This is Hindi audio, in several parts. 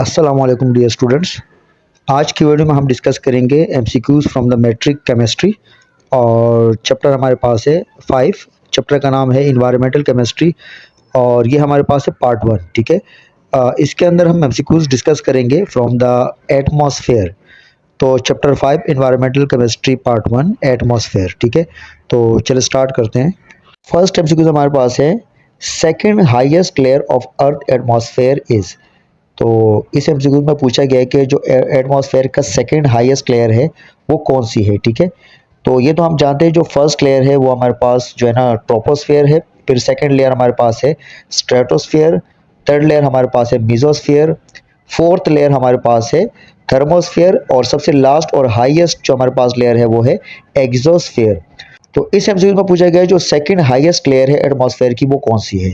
अस्सलाम वालेकुम डियर स्टूडेंट्स। आज की वीडियो में हम डिस्कस करेंगे MCQs from the matric chemistry और चैप्टर हमारे पास है 5। चैप्टर का नाम है इन्वायरमेंटल केमिस्ट्री और ये हमारे पास है पार्ट 1। ठीक है, इसके अंदर हम एमसीक्यूज़ डिस्कस करेंगे फ्रॉम द एटमॉस्फेयर। तो chapter 5 environmental chemistry part 1 atmosphere. ठीक है, तो चलिए स्टार्ट करते हैं। फर्स्ट एमसीक्यूज़ हमारे पास है second highest layer of earth atmosphere is. तो इस एमसीक्यू में पूछा गया है कि जो एटमॉस्फेयर का सेकंड हाईएस्ट लेयर है वो कौन सी है। ठीक है, तो ये तो हम जानते हैं जो फर्स्ट लेयर है वो हमारे पास जो है ना ट्रोपोस्फेयर है, फिर सेकंड लेयर हमारे पास है स्ट्रेटोस्फेयर, थर्ड लेयर हमारे पास है मेसोस्फेयर, फोर्थ लेयर हमारे पास है थर्मोस्फेयर और सबसे लास्ट और हाईएस्ट जो हमारे पास लेयर है वो है एक्सोस्फेयर। तो इस एमसीक्यू में पूछा गया है जो सेकंड हाईएस्ट लेयर है एटमॉस्फेयर की वो कौन सी है।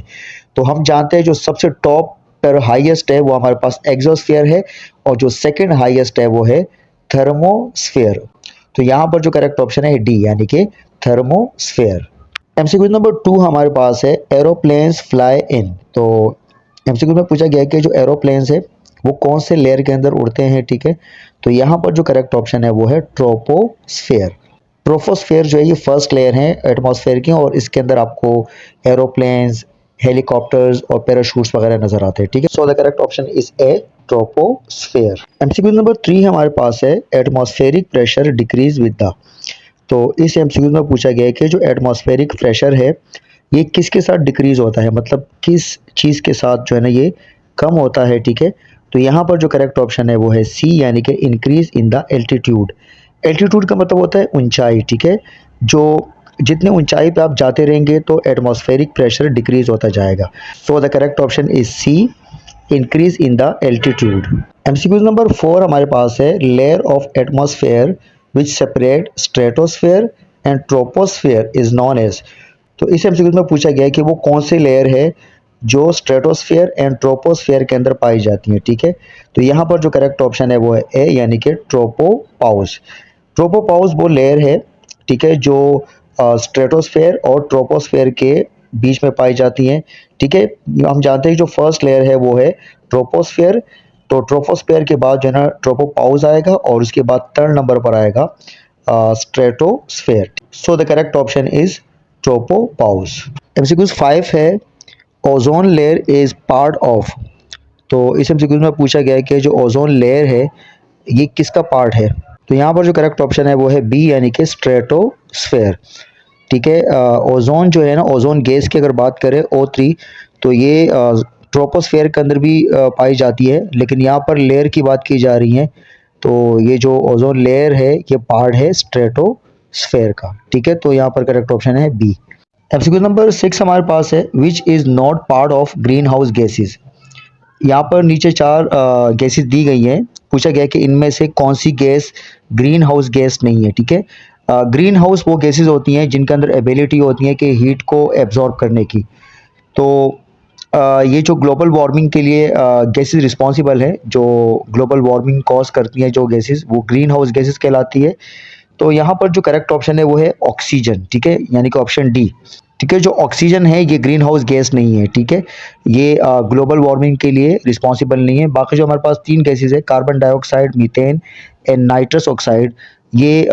तो हम जानते हैं जो सबसे टॉप पर हाईएस्ट है वो हमारे पास एक्सोस्फेयर है और जो सेकंड हाईएस्ट है वो है थर्मोस्फेयर। तो यहाँ पर जो करेक्ट ऑप्शन है डी यानी कि थर्मोस्फेयर। एमसीक्यू नंबर 2 हमारे पास है एरोप्लेन्स फ्लाई इन। तो एमसीक्यू में पूछा गया है कि जो एरोप्लेन्स है वो कौन से लेयर के अंदर उड़ते हैं। ठीक है, तो यहाँ पर जो करेक्ट ऑप्शन है वो है ट्रोपोस्फेयर। ट्रोपोस्फेयर जो है ये फर्स्ट लेयर है एटमॉस्फेयर की और इसके अंदर आपको एरोप्लेन्स, हेलीकॉप्टर्स और पैराशूट्स वगैरह नजर आते हैं। ठीक है, सो the correct option is a troposphere. MCQ number 3 हमारे पास है atmospheric pressure decrease with the. तो इस एमसीक्यू में पूछा गया है कि जो एटमॉस्फेरिक प्रेशर है ये किसके साथ डिक्रीज होता है, मतलब किस चीज़ के साथ जो है ना ये कम होता है। ठीक है, तो यहाँ पर जो करेक्ट ऑप्शन है वो है सी यानी कि increase in the altitude. Altitude का मतलब होता है ऊंचाई। ठीक है, जो जितने ऊंचाई पे आप जाते रहेंगे तो एटमॉस्फेरिक प्रेशर डिक्रीज होता जाएगा। So the correct option is C increase in the altitude. MCQ number 4 हमारे पास है layer of atmosphere which separate stratosphere and troposphere is known as. तो इस एमसीक्यू में पूछा गया है कि वो कौन सी लेयर है जो स्ट्रेटोस्फेयर एंड ट्रोपोस्फेयर के अंदर पाई जाती है। ठीक है, तो यहाँ पर जो करेक्ट ऑप्शन है वो है ए यानी कि ट्रोपोपाउस। ट्रोपोपाउस वो लेयर है, ठीक है, जो स्ट्रेटोस्फेयर और ट्रोपोस्फेयर के बीच में पाई जाती हैं। ठीक है, हम जानते हैं जो फर्स्ट लेयर है वो है ट्रोपोस्फेयर। तो ट्रोपोस्फेयर के बाद जो है ना ट्रोपोपाउस आएगा और उसके बाद थर्ड नंबर पर आएगा stratosphere. So the correct option is tropopause. MCQ 5 है ozone layer is part of. तो इस एमसीक्यू में पूछा गया है कि जो ओजोन लेयर है ये किसका पार्ट है। तो यहाँ पर जो करेक्ट ऑप्शन है वो है बी यानी कि स्ट्रेटोस्फेयर। ठीक है, ओजोन जो है ना ओजोन गैस की अगर बात करें O3 तो ये ट्रोपोस्फेयर के अंदर भी पाई जाती है, लेकिन यहाँ पर लेयर की बात की जा रही है तो ये जो ओजोन लेयर है ये पार्ट है स्ट्रेटोस्फेयर का। ठीक है, तो यहाँ पर करेक्ट ऑप्शन है बी। एमसीक्यू नंबर 6 हमारे पास है which is not part of green house gases. यहाँ पर नीचे 4 गैसेस दी गई हैं, पूछा गया कि इनमें से कौन सी गैस ग्रीन हाउस गैस नहीं है। ठीक है, ग्रीन हाउस वो गैसेस होती हैं जिनके अंदर एबिलिटी होती है कि हीट को एब्जॉर्ब करने की। तो ये जो ग्लोबल वार्मिंग के लिए गैसेस रिस्पॉन्सिबल है, जो ग्लोबल वार्मिंग कॉज करती हैं जो गैसेस, वो ग्रीन हाउस गैसेस कहलाती है। तो यहाँ पर जो करेक्ट ऑप्शन है वो है ऑक्सीजन। ठीक है, यानी कि ऑप्शन डी। ठीक है, जो ऑक्सीजन है ये ग्रीन हाउस गैस नहीं है। ठीक है, ये ग्लोबल वार्मिंग के लिए रिस्पॉन्सिबल नहीं है। बाकी जो हमारे पास 3 गैसेस है carbon dioxide, methane and nitrous oxide, ये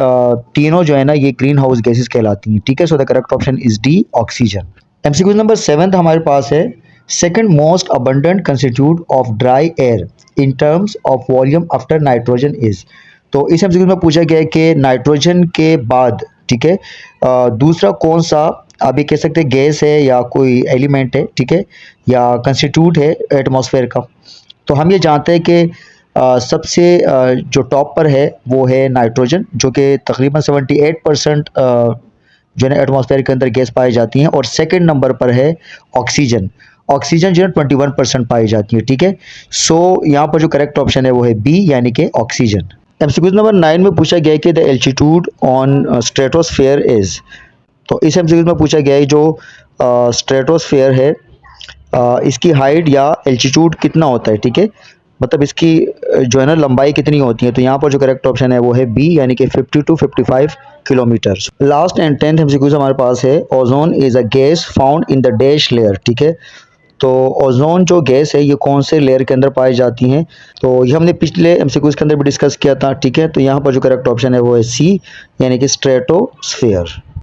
तीनों जो है ना ये ग्रीन हाउस गैसेस कहलाती हैं। ठीक है, सो the correct option is D oxygen. MCQ number 7 हमारे पास है second most abundant constitute of dry air in terms of volume after nitrogen is. तो इस एमसीक्यू में पूछा गया है कि नाइट्रोजन के बाद, ठीक है, दूसरा कौन सा आप ये कह सकते हैं गैस है या कोई एलिमेंट है, ठीक है, या कंस्टिट्यूट है एटमॉस्फेयर का। तो हम ये जानते हैं कि सबसे जो टॉप पर है वो है नाइट्रोजन, जो कि तकरीबन 78% जो है ना एटमॉस्फेयर के अंदर गैस पाई जाती हैं, और सेकंड नंबर पर है ऑक्सीजन। ऑक्सीजन जो है 21% पाई जाती है। ठीक है, सो यहाँ पर जो करेक्ट ऑप्शन है वो है बी यानी कि ऑक्सीजन। एमसीक्यू नंबर 9 में पूछा गया है कि the altitude on stratosphere is. तो इस एमसीक्यू में पूछा गया है जो स्ट्रेटोस्फेयर है इसकी हाइट या एल्टीट्यूड कितना होता है। ठीक है, मतलब इसकी जो है ना लंबाई कितनी होती है। तो यहाँ पर जो करेक्ट ऑप्शन है वो है बी यानी कि 50 to 55 kilometre. Last and 10th MCQ हमारे पास है ozone is a gas found in the dash layer. ठीक है, तो ओजोन जो गैस है ये कौन से लेयर के अंदर पाई जाती हैं, तो ये हमने पिछले एमसीक्यूज के अंदर भी डिस्कस किया था, ठीक है। तो यहाँ पर जो करेक्ट ऑप्शन है वो है सी, यानी कि स्ट्रेटोस्फेयर।